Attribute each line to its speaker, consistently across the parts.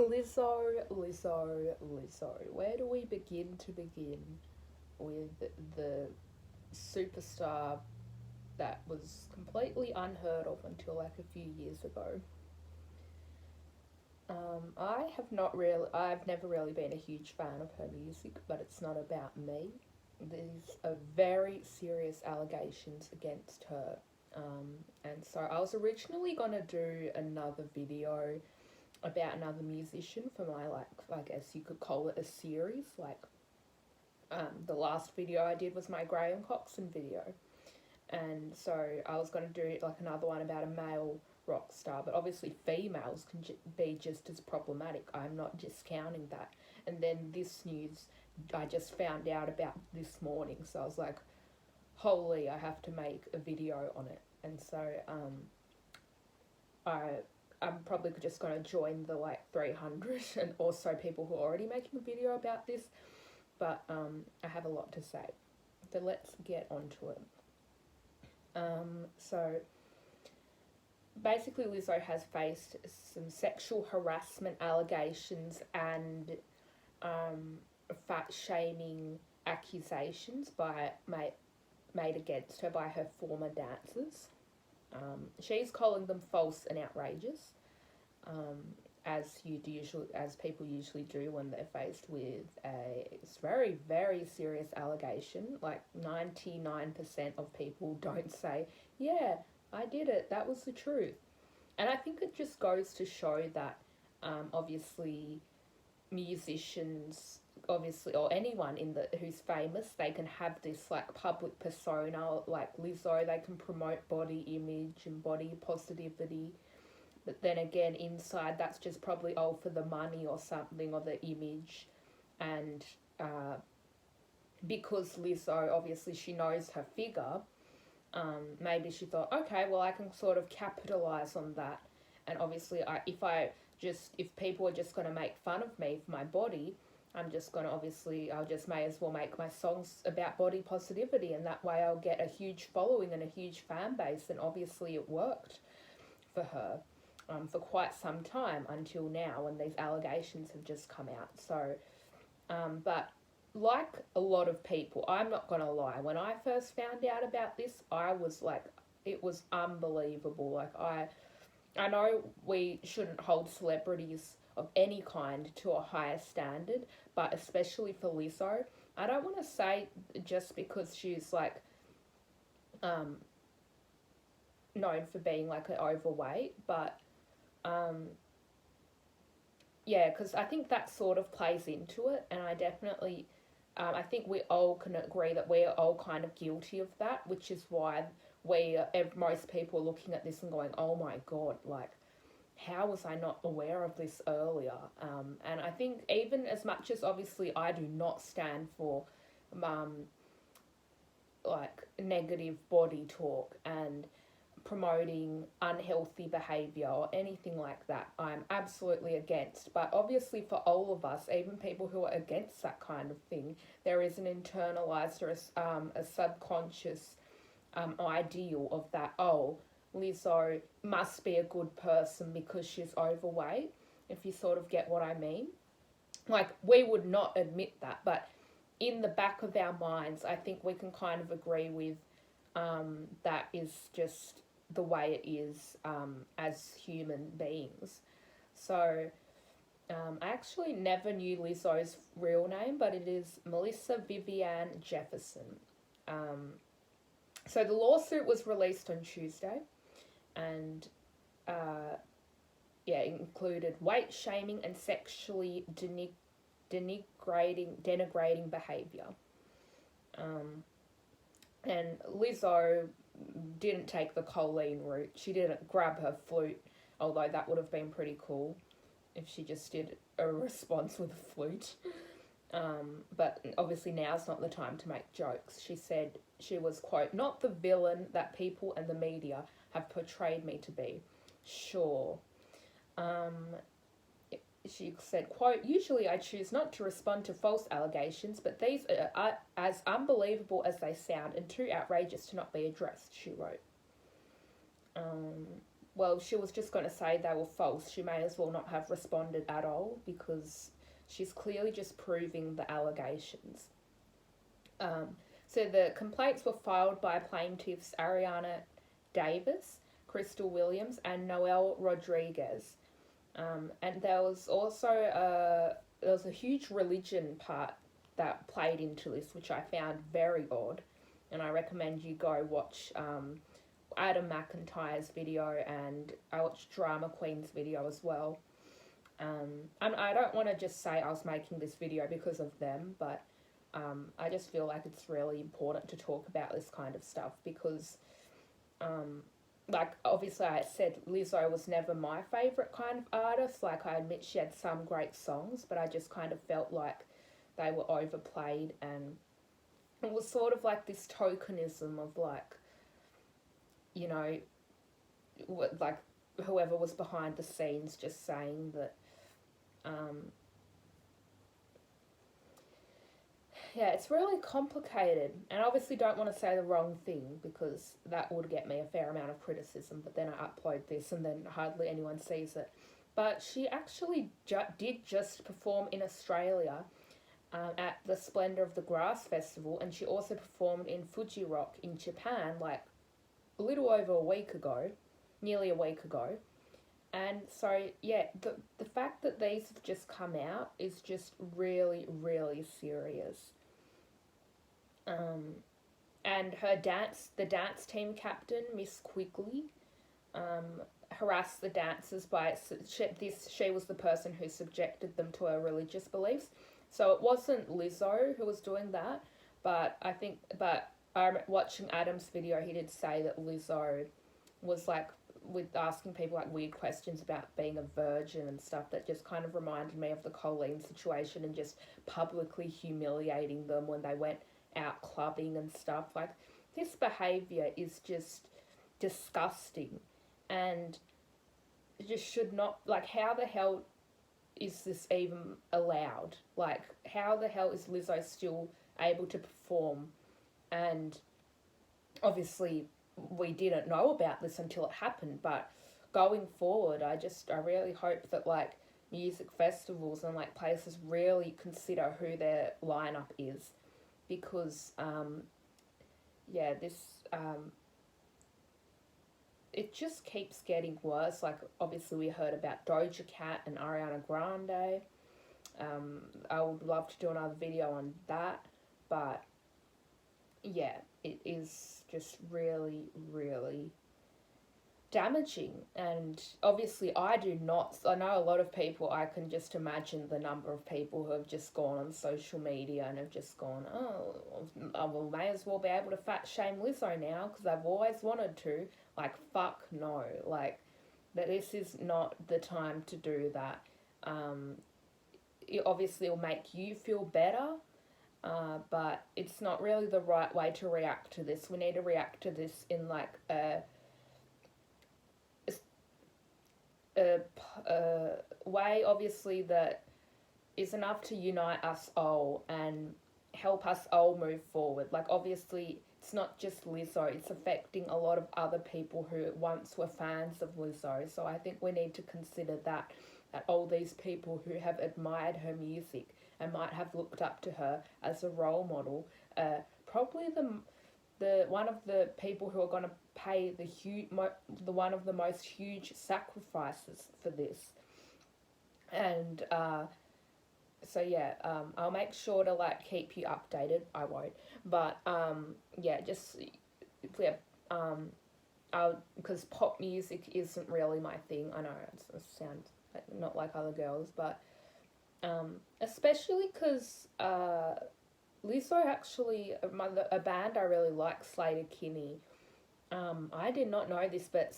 Speaker 1: Lizzo. Where do we begin to begin with the superstar that was completely unheard of until like a few years ago? I've never really been a huge fan of her music, but it's not about me. There's a very serious allegations against her. And so I was originally gonna do another video about another musician for my, like, I guess you could call it a series. Like, the last video I did was my Graham Coxon video, and so I was going to do like another one about a male rock star, but obviously females can be just as problematic. I'm not discounting that. And then this news I just found out about this morning, so I was like, holy, I have to make a video on it. And so I'm probably just going to join the like 300 and also people who are already making a video about this, but I have a lot to say. So let's get onto it. So basically Lizzo has faced some sexual harassment allegations and fat shaming accusations made against her by her former dancers. She's calling them false and outrageous, as people usually do when they're faced with a very, very serious allegation. Like 99% of people don't say, yeah, I did it, that was the truth. And I think it just goes to show that obviously musicians, or anyone who's famous, they can have this like public persona. Like Lizzo, they can promote body image and body positivity, but then again inside that's just probably all for the money or something, or the image. And because Lizzo, obviously she knows her figure, maybe she thought, okay, well I can sort of capitalize on that. And obviously if people are just going to make fun of me for my body, I'll just may as well make my songs about body positivity, and that way I'll get a huge following and a huge fan base. And obviously it worked for her for quite some time until now, when these allegations have just come out. So, but like a lot of people, I'm not going to lie, when I first found out about this, I was like, it was unbelievable. Like, I know we shouldn't hold celebrities of any kind to a higher standard, but especially for Lizzo, I don't want to say just because she's like known for being like an overweight, but yeah, because I think that sort of plays into it, and I definitely I think we all can agree that we're all kind of guilty of that, which is why most people are looking at this and going, oh my god, like, how was I not aware of this earlier? And I think even as much as obviously I do not stand for like negative body talk and promoting unhealthy behaviour or anything like that, I'm absolutely against. But obviously for all of us, even people who are against that kind of thing, there is an internalized or a subconscious ideal of that, oh, Lizzo must be a good person because she's overweight, if you sort of get what I mean. Like, we would not admit that, but in the back of our minds, I think we can kind of agree with that is just the way it is as human beings. So I actually never knew Lizzo's real name, but it is Melissa Vivian Jefferson. So the lawsuit was released on Tuesday, and included weight shaming and sexually denigrating behaviour. And Lizzo didn't take the Colleen route. She didn't grab her flute, although that would have been pretty cool if she just did a response with a flute. But obviously now's not the time to make jokes. She said she was, quote, not the villain that people and the media have portrayed me to be. Sure. She said, quote, usually I choose not to respond to false allegations, but these are as unbelievable as they sound and too outrageous to not be addressed, she wrote. well, she was just going to say they were false. She may as well not have responded at all because she's clearly just proving the allegations. Um, so the complaints were filed by plaintiffs Ariana Davis, Crystal Williams, and Noel Rodriguez. And there was a huge religion part that played into this, which I found very odd, and I recommend you go watch Adam McIntyre's video, and I watched Drama Queen's video as well. And I don't want to just say I was making this video because of them, but I just feel like it's really important to talk about this kind of stuff because, like, obviously I said Lizzo was never my favourite kind of artist. Like, I admit she had some great songs, but I just kind of felt like they were overplayed, and it was sort of like this tokenism of, like, you know, like whoever was behind the scenes just saying that, yeah, it's really complicated, and I obviously don't want to say the wrong thing because that would get me a fair amount of criticism, but then I upload this and then hardly anyone sees it. But she actually did just perform in Australia at the Splendor of the Grass Festival, and she also performed in Fuji Rock in Japan, like, a little over a week ago, nearly a week ago. And so, yeah, the fact that these have just come out is just really, really serious. And the dance team captain, Miss Quigley, harassed the dancers by, she was the person who subjected them to her religious beliefs. So it wasn't Lizzo who was doing that, but watching Adam's video, he did say that Lizzo was, like, with asking people, like, weird questions about being a virgin and stuff that just kind of reminded me of the Colleen situation and just publicly humiliating them when they went out clubbing and stuff. Like, this behaviour is just disgusting and just should not, like, how the hell is this even allowed? Like, how the hell is Lizzo still able to perform? And obviously we didn't know about this until it happened, but going forward, I really hope that, like, music festivals and, like, places really consider who their lineup is, because it just keeps getting worse. Like, obviously we heard about Doja Cat and Ariana Grande. I would love to do another video on that, but yeah, it is just really, really damaging. And obviously I know a lot of people, I can just imagine the number of people who have just gone on social media and have just gone, oh, I may as well be able to fat shame Lizzo now because I've always wanted to. Like, fuck no. Like, this is not the time to do that. It obviously will make you feel better, but it's not really the right way to react to this. We need to react to this in, like, a way, obviously, that is enough to unite us all and help us all move forward. Like, obviously, it's not just Lizzo, it's affecting a lot of other people who once were fans of Lizzo. So I think we need to consider that all these people who have admired her music and might have looked up to her as a role model, probably the one of the people who are going to pay the one of the most huge sacrifices for this. And so yeah, I'll make sure to, like, keep you updated. I won't, but because pop music isn't really my thing. I know it sounds like, not like other girls, but especially because Lizzo actually, a band I really like, Sleater-Kinney. I did not know this, but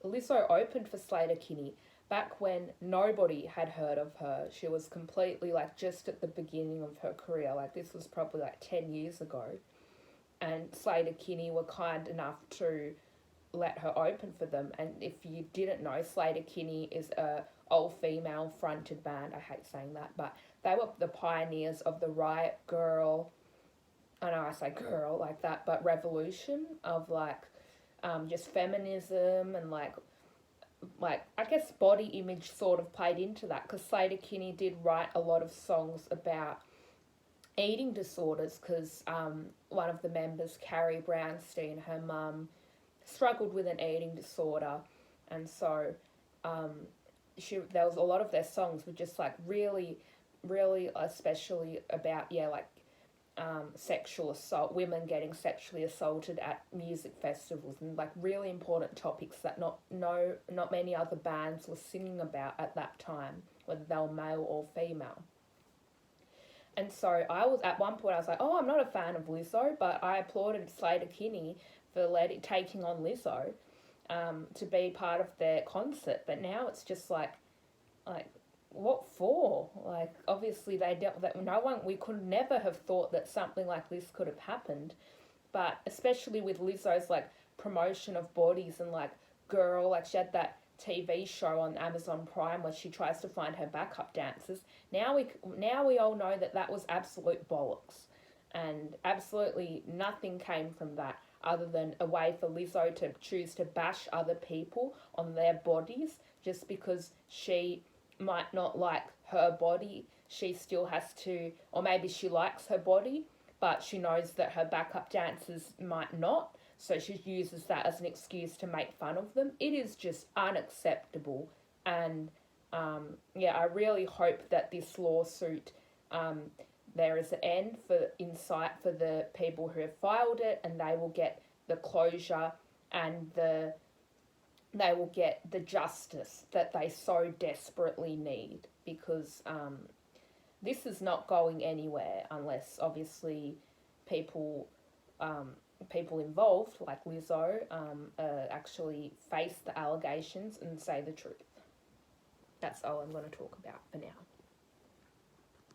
Speaker 1: Lizzo opened for Sleater-Kinney back when nobody had heard of her. She was completely, like, just at the beginning of her career. Like, this was probably, like, 10 years ago. And Sleater-Kinney were kind enough to let her open for them. And if you didn't know, Sleater-Kinney is a all-female fronted band. I hate saying that, but they were the pioneers of the Riot Girl, I know I say girl like that, but revolution of, like, just feminism and, like, like, I guess body image sort of played into that, because Slater Kinney did write a lot of songs about eating disorders, because one of the members, Carrie Brownstein, her mum struggled with an eating disorder, and so there was a lot of their songs were just like really, really, especially about, yeah, like sexual assault, women getting sexually assaulted at music festivals, and like really important topics that not many other bands were singing about at that time, whether they were male or female. And so I was, at one point I was like, oh, I'm not a fan of Lizzo, but I applauded Slater Kinney for taking on Lizzo to be part of their concert. But now it's just like what for? Like, obviously they dealt that no one, we could never have thought that something like this could have happened. But especially with Lizzo's like promotion of bodies, and like Girl, like she had that TV show on Amazon Prime where she tries to find her backup dancers. Now we all know that that was absolute bollocks, and absolutely nothing came from that other than a way for Lizzo to choose to bash other people on their bodies just because she might not like her body. She still has to, or maybe she likes her body, but she knows that her backup dancers might not, so she uses that as an excuse to make fun of them. It is just unacceptable, and yeah, I really hope that this lawsuit, there is an end for insight for the people who have filed it, and they will get the closure and they will get the justice that they so desperately need, because this is not going anywhere unless obviously people involved, like Lizzo, actually face the allegations and say the truth. That's all I'm going to talk about for now.